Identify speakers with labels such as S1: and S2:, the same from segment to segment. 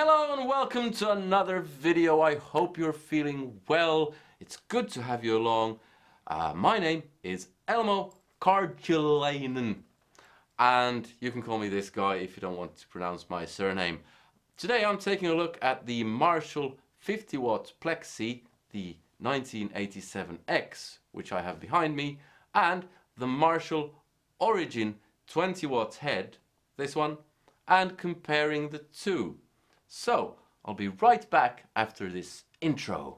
S1: Hello and welcome to another video. I hope you're feeling well. It's good to have you along. My name is Elmo Karjalainen, and you can call me this guy if you don't want to pronounce my surname. Today I'm taking a look at the Marshall 50-watt Plexi, the 1987X, which I have behind me, and the Marshall Origin 20-watt head, this one, and comparing the two. So, I'll be right back after this intro.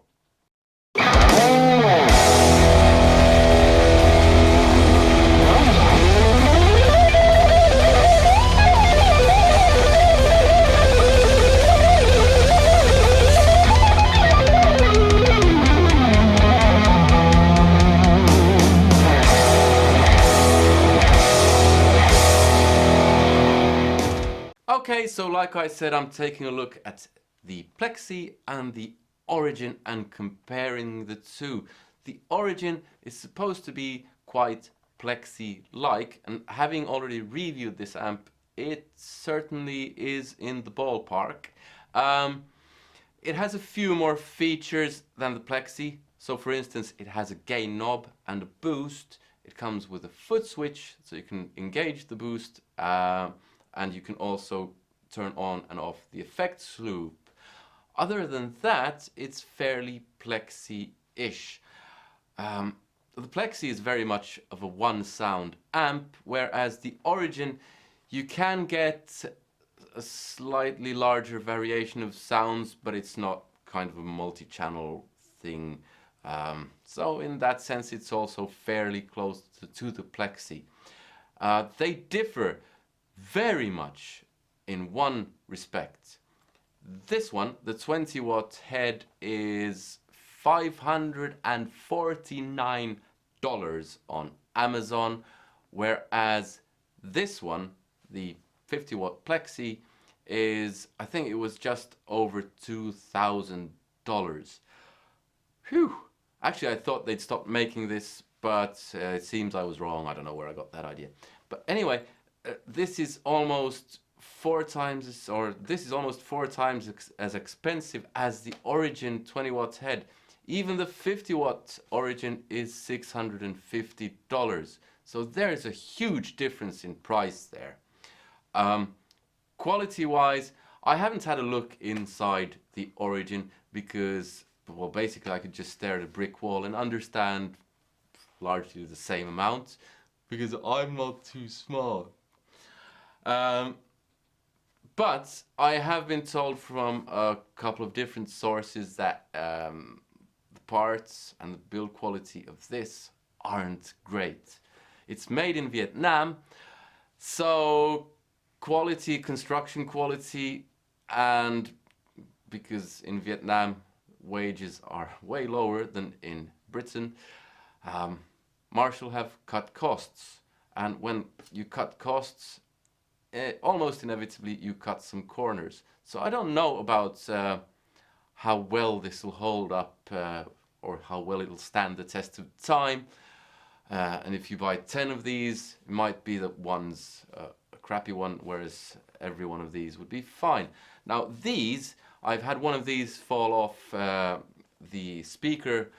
S1: Okay, so like I said, I'm taking a look at the Plexi and the Origin and comparing the two. The Origin is supposed to be quite Plexi-like, and having already reviewed this amp, it certainly is in the ballpark. It has a few more features than the Plexi. So for instance, it has a gain knob and a boost. It comes with a foot switch, so you can engage the boost, and you can also turn on and off the effects loop. Other than that, it's fairly Plexi-ish. The Plexi is very much of a one sound amp, whereas the Origin, you can get a slightly larger variation of sounds, but it's not kind of a multi-channel thing. So in that sense, it's also fairly close to the Plexi. They differ very much in one respect. This one, the 20-watt head, is $549 on Amazon, whereas this one, the 50-watt Plexi, is, I think it was just over $2,000. Whew! Actually, I thought they'd stopped making this, but it seems I was wrong. I don't know where I got that idea. But anyway, this is almost four times as expensive as the Origin 20-watt head. Even the 50-watt Origin is $650. So there's a huge difference in price there. Quality-wise, I haven't had a look inside the Origin because, well, basically I could just stare at a brick wall and understand largely the same amount because I'm not too smart. But I have been told from a couple of different sources that the parts and the build quality of this aren't great. It's made in Vietnam, so quality, construction quality, and because in Vietnam wages are way lower than in Britain, Marshall have cut costs. And when you cut costs, almost inevitably you cut some corners. So I don't know about how well this will hold up or how well it'll stand the test of time. And if you buy 10 of these, it might be that one's a crappy one, whereas every one of these would be fine. Now these, I've had one of these fall off the speaker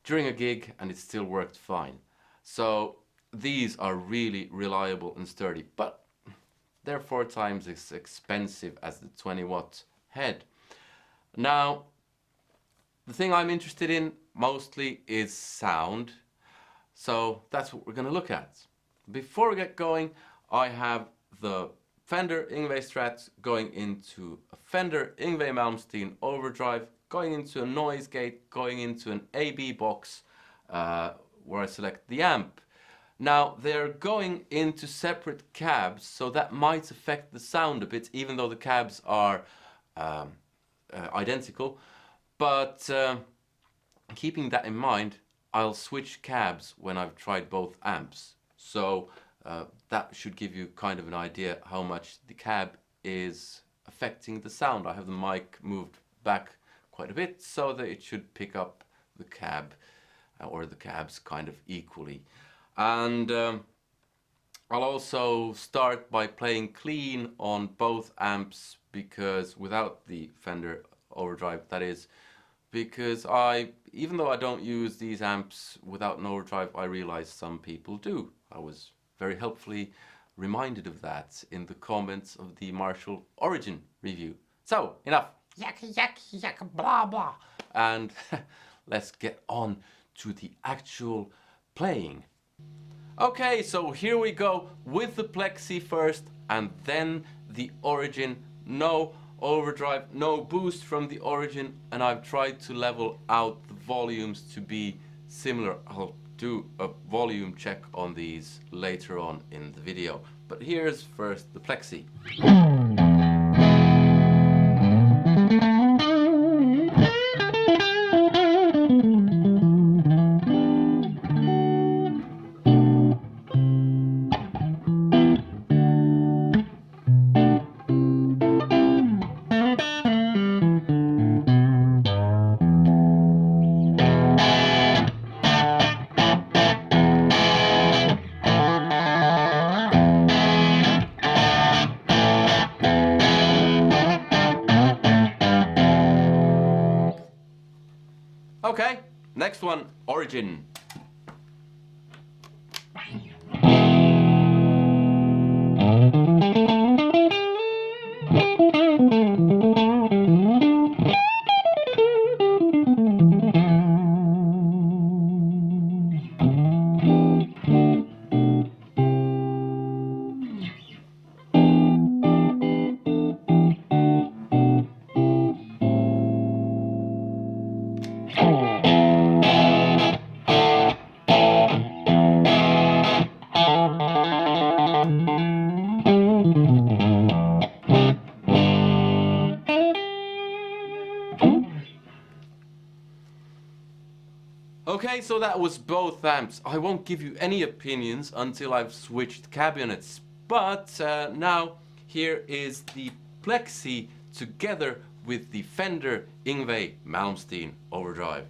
S1: during a gig and it still worked fine. So these are really reliable and sturdy, but they're 4 times as expensive as the 20-watt head. Now, the thing I'm interested in mostly is sound, so that's what we're going to look at. Before we get going, I have the Fender Yngwie Strat going into a Fender Yngwie Malmsteen overdrive, going into a noise gate, going into an AB box where I select the amp. Now they're going into separate cabs, so that might affect the sound a bit, even though the cabs are identical. But keeping that in mind, I'll switch cabs when I've tried both amps. So that should give you kind of an idea how much the cab is affecting the sound. I have the mic moved back quite a bit so that it should pick up the cab or the cabs kind of equally. And I'll also start by playing clean on both amps because without the Fender overdrive, that is, because even though I don't use these amps without an overdrive, I realize some people do. I was very helpfully reminded of that in the comments of the Marshall Origin review. So, enough yak, blah blah, and let's get on to the actual playing. Okay, so here we go with the Plexi first and then the Origin. No overdrive, no boost from the Origin, and I've tried to level out the volumes to be similar. I'll do a volume check on these later on in the video, but here's first the Plexi. Okay, next one, Origin. Okay, so that was both amps. I won't give you any opinions until I've switched cabinets. But now here is the Plexi together with the Fender Yngwie Malmsteen overdrive.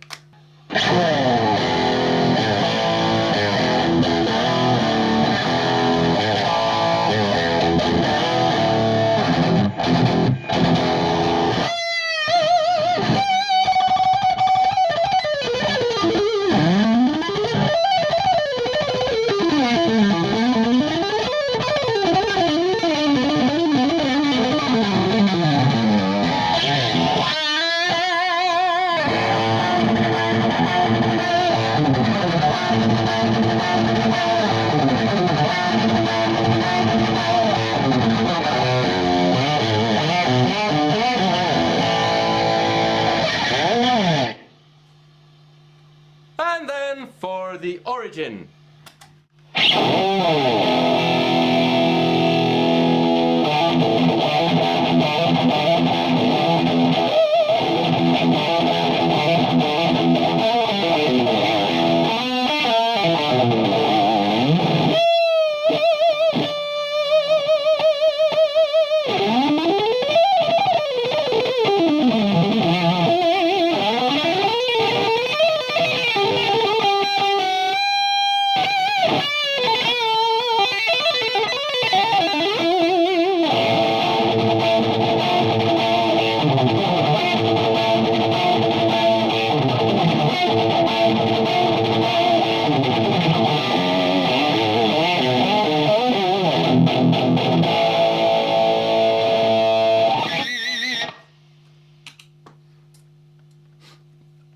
S1: And then for the Origin.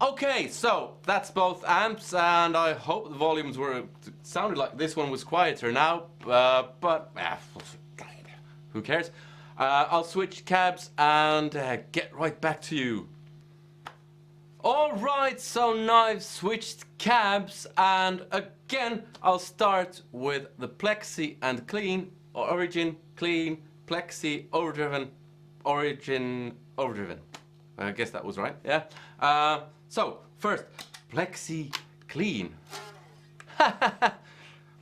S1: Okay, so that's both amps, and I hope the volumes sounded like this one was quieter now, but who cares? I'll switch cabs and get right back to you. Alright, so now I've switched cabs, and again I'll start with the Plexi and clean, Origin, clean, Plexi, overdriven, Origin, overdriven. I guess that was right, yeah? So, first, Plexi clean.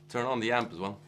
S1: Turn on the amp as well.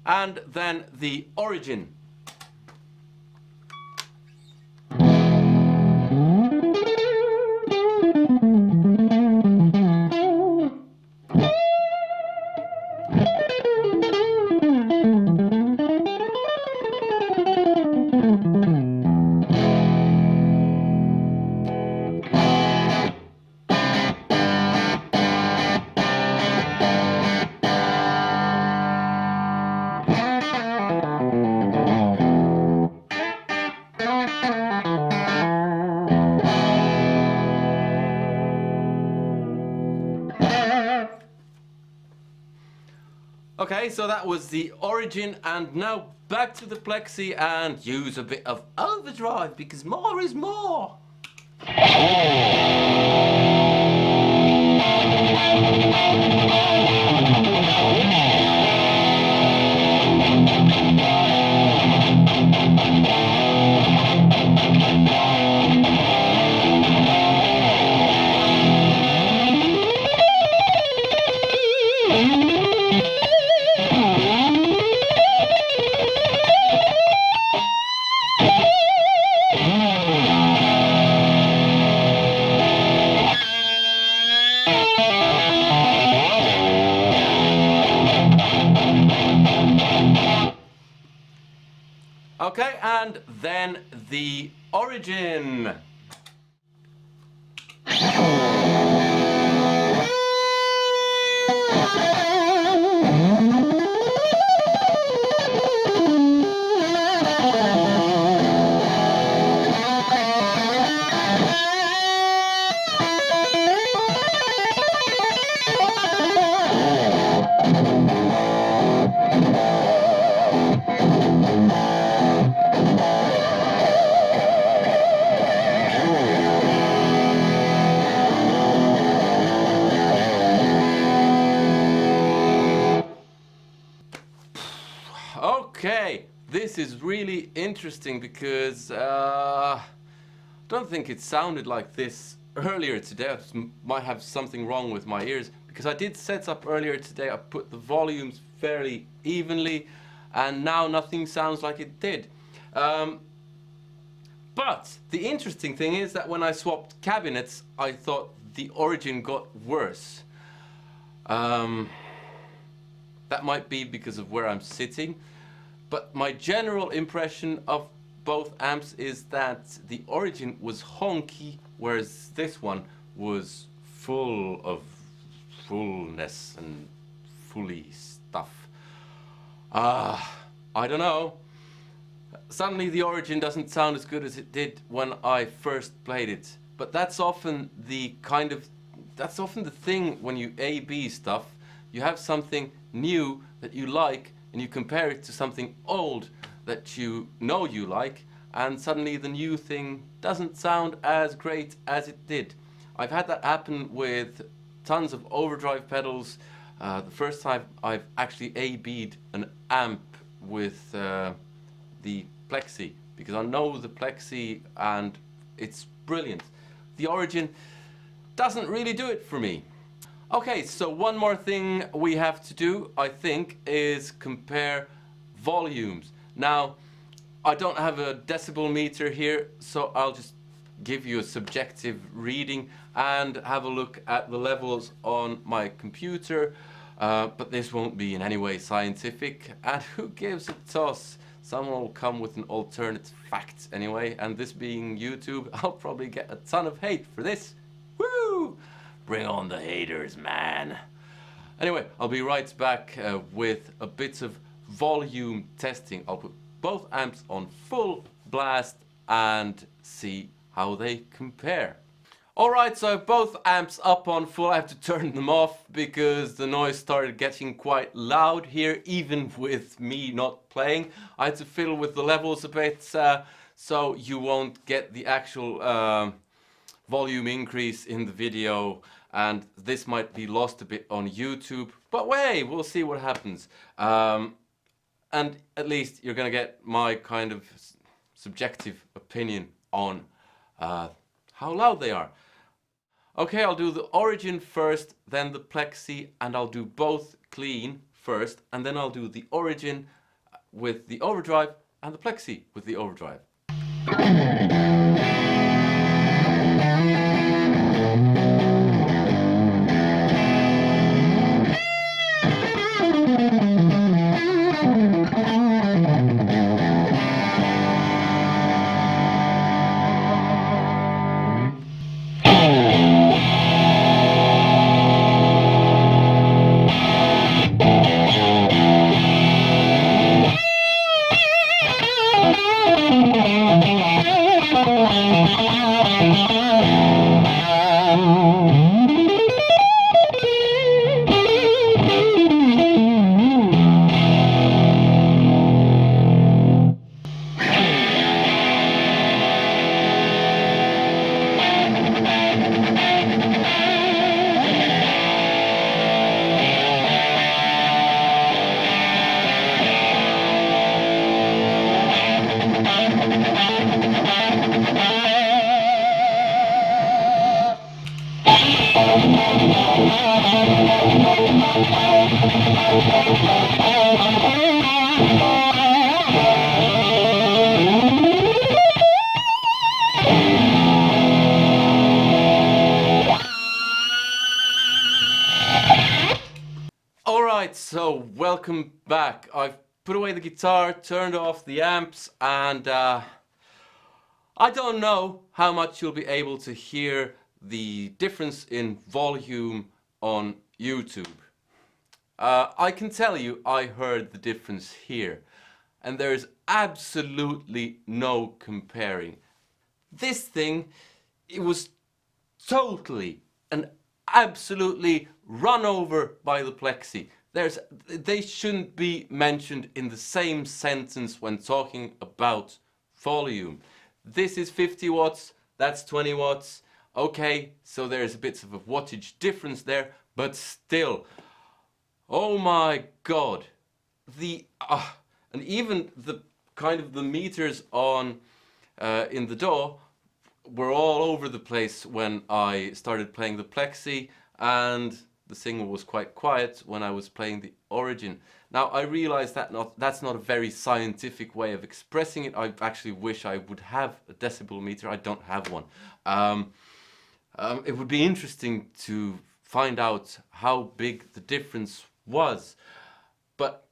S1: And then the origin. Okay, so that was the origin, and now back to the Plexi and use a bit of overdrive because more is more. Okay, and then the origin. Okay, this is really interesting because I don't think it sounded like this earlier today. I might have something wrong with my ears because I did set up earlier today. I put the volumes fairly evenly and now nothing sounds like it did. But the interesting thing is that when I swapped cabinets, I thought the origin got worse. That might be because of where I'm sitting. But my general impression of both amps is that the origin was honky, whereas this one was full of fullness and fully stuff. I don't know. Suddenly the origin doesn't sound as good as it did when I first played it. But that's often the thing when you A/B stuff. You have something new that you like and you compare it to something old that you know you like, and suddenly the new thing doesn't sound as great as it did. I've had that happen with tons of overdrive pedals. The first time I've actually A/B'd an amp with the Plexi, because I know the Plexi and it's brilliant. The origin doesn't really do it for me. Okay, so one more thing we have to do, I think, is compare volumes. Now, I don't have a decibel meter here, so I'll just give you a subjective reading and have a look at the levels on my computer. But this won't be in any way scientific, and who gives a toss? Someone will come with an alternate fact anyway, and this being YouTube, I'll probably get a ton of hate for this. Woo! Bring on the haters, man. Anyway, I'll be right back with a bit of volume testing. I'll put both amps on full blast and see how they compare. Alright, so both amps up on full. I have to turn them off because the noise started getting quite loud here, even with me not playing. I had to fiddle with the levels a bit so you won't get the actual volume increase in the video, and this might be lost a bit on YouTube, but wait, we'll see what happens. And at least you're gonna get my kind of subjective opinion on how loud they are. Okay, I'll do the origin first, then the Plexi, and I'll do both clean first, and then I'll do the origin with the overdrive and the plexi with the overdrive. Alright, so welcome back. I've put away the guitar, turned off the amps, and I don't know how much you'll be able to hear the difference in volume on YouTube. I can tell you I heard the difference here, and there's absolutely no comparing. This thing, it was totally and absolutely run over by the Plexi. They shouldn't be mentioned in the same sentence when talking about volume. This is 50 watts, that's 20 watts. Okay, so there's a bit of a wattage difference there, but still, oh my god. And even the kind of the meters on in the DAW were all over the place when I started playing the Plexi, and the singer was quite quiet when I was playing the origin. Now I realize that that's not a very scientific way of expressing it. I actually wish I would have a decibel meter. I don't have one. It would be interesting to find out how big the difference was, but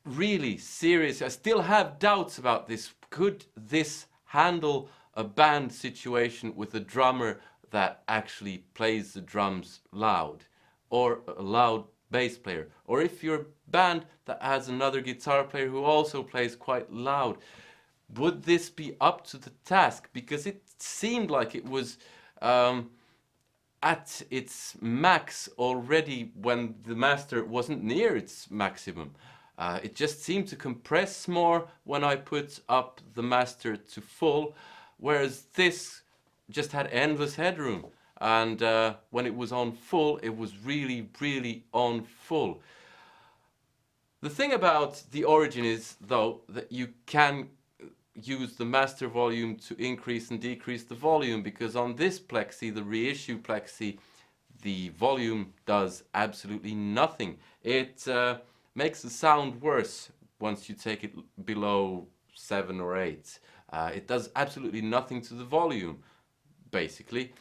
S1: really serious, I still have doubts about this. Could this handle a band situation with a drummer that actually plays the drums loud, or a loud bass player, or if you're a band that has another guitar player who also plays quite loud? Would this be up to the task? Because it seemed like it was at its max already when the master wasn't near its maximum. It just seemed to compress more when I put up the master to full, whereas this just had endless headroom. And when it was on full, it was really, really on full. The thing about the origin is, though, that you can use the master volume to increase and decrease the volume, because on this Plexi, the reissue Plexi, the volume does absolutely nothing. It makes the sound worse once you take it below 7 or 8. It does absolutely nothing to the volume, basically.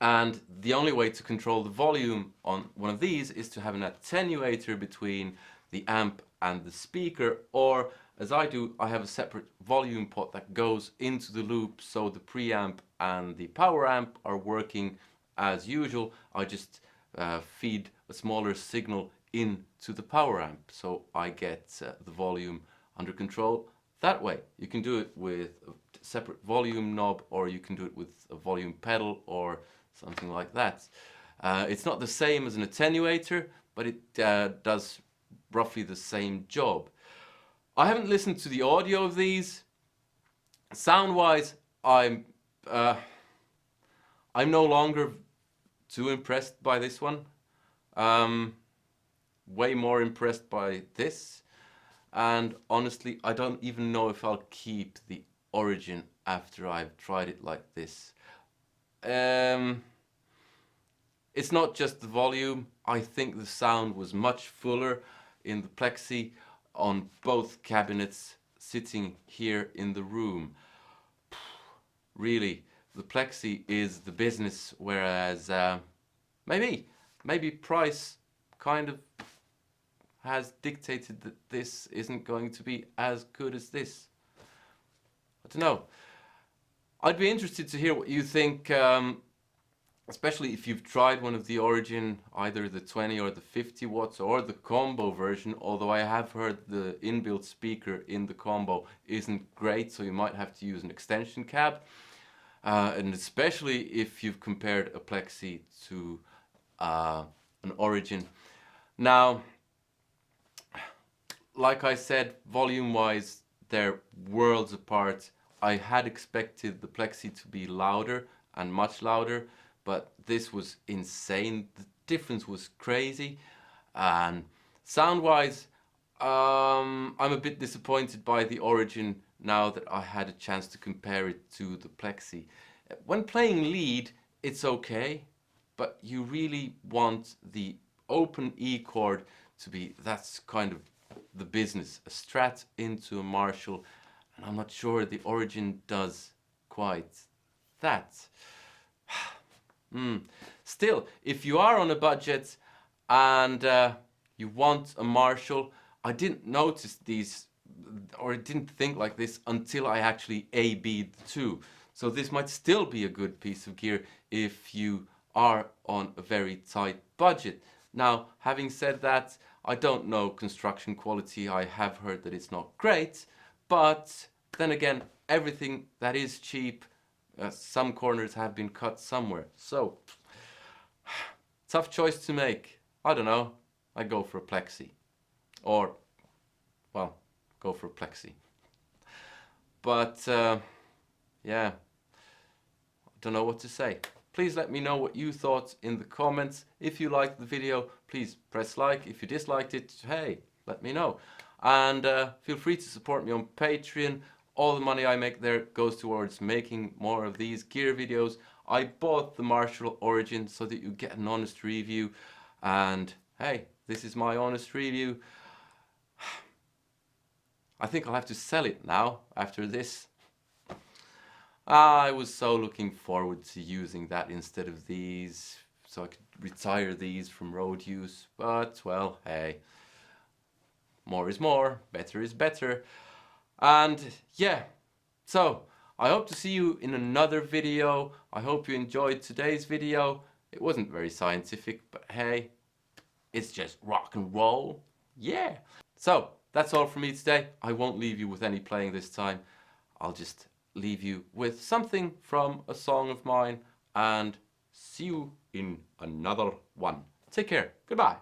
S1: And the only way to control the volume on one of these is to have an attenuator between the amp and the speaker, or as I do, I have a separate volume pot that goes into the loop, so the preamp and the power amp are working as usual. I just feed a smaller signal into the power amp, so I get the volume under control that way. You can do it with a separate volume knob, or you can do it with a volume pedal or something like that. It's not the same as an attenuator, but it does roughly the same job. I haven't listened to the audio of these. Sound-wise, I'm no longer too impressed by this one. Way more impressed by this. And honestly, I don't even know if I'll keep the origin after I've tried it like this. It it's not just the volume. I think the sound was much fuller in the Plexi on both cabinets sitting here in the room. Really, the Plexi is the business, whereas maybe price kind of has dictated that this isn't going to be as good as this. I don't know. I'd be interested to hear what you think, especially if you've tried one of the Origin, either the 20 or the 50 watts or the combo version, although I have heard the inbuilt speaker in the combo isn't great, so you might have to use an extension cab. And especially if you've compared a Plexi to an Origin. Now, like I said, volume-wise, they're worlds apart. I had expected the Plexi to be louder and much louder, but this was insane. The difference was crazy. And sound-wise, I'm a bit disappointed by the Origin now that I had a chance to compare it to the Plexi. When playing lead, it's okay, but you really want the open E chord to be, that's kind of the business, a Strat into a Marshall, and I'm not sure the Origin does quite that. Still, if you are on a budget and you want a Marshall, I didn't notice these, or I didn't think like this until I actually A-B'd the two. So this might still be a good piece of gear if you are on a very tight budget. Now, having said that, I don't know construction quality. I have heard that it's not great, but then again, everything that is cheap, some corners have been cut somewhere. So, tough choice to make. I don't know. I go for a Plexi. Or, well, go for a Plexi. But, yeah, I don't know what to say. Please let me know what you thought in the comments. If you liked the video, please press like. If you disliked it, hey, let me know. And feel free to support me on Patreon. All the money I make there goes towards making more of these gear videos. I bought the Marshall Origin so that you get an honest review. And hey, this is my honest review. I think I'll have to sell it now after this. I was so looking forward to using that instead of these, so I could retire these from road use, but well, hey, more is more, better is better. And yeah, so I hope to see you in another video. I hope you enjoyed today's video. It wasn't very scientific, but hey, it's just rock and roll. Yeah. So that's all from me today. I won't leave you with any playing this time. I'll just leave you with something from a song of mine, and see you in another one. Take care. Goodbye.